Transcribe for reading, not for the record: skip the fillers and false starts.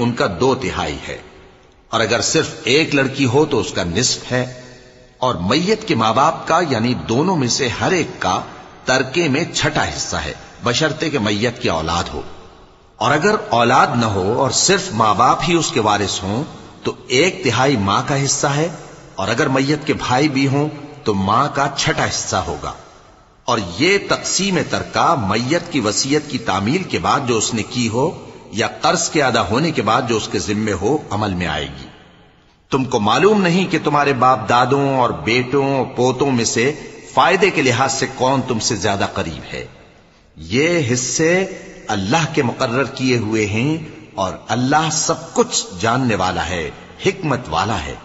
ان کا 2/3 ہے، اور اگر صرف ایک لڑکی ہو تو اس کا نصف ہے، اور میت کے ماں باپ کا یعنی دونوں میں سے ہر ایک کا ترکے میں 6واں حصہ ہے، بشرطے کہ میت کی اولاد ہو۔ اور اگر اولاد نہ ہو اور صرف ماں باپ ہی اس کے وارث ہوں تو 1/3 ماں کا حصہ ہے، اور اگر میت کے بھائی بھی ہوں تو ماں کا 6واں حصہ ہوگا۔ اور یہ تقسیم ترکہ میت کی وصیت کی تعمیل کے بعد جو اس نے کی ہو یا قرض کے ادا ہونے کے بعد جو اس کے ذمے ہو عمل میں آئے گی۔ تم کو معلوم نہیں کہ تمہارے باپ دادوں اور بیٹوں اور پوتوں میں سے فائدے کے لحاظ سے کون تم سے زیادہ قریب ہے؟ یہ حصے اللہ کے مقرر کیے ہوئے ہیں، اور اللہ سب کچھ جاننے والا ہے، حکمت والا ہے۔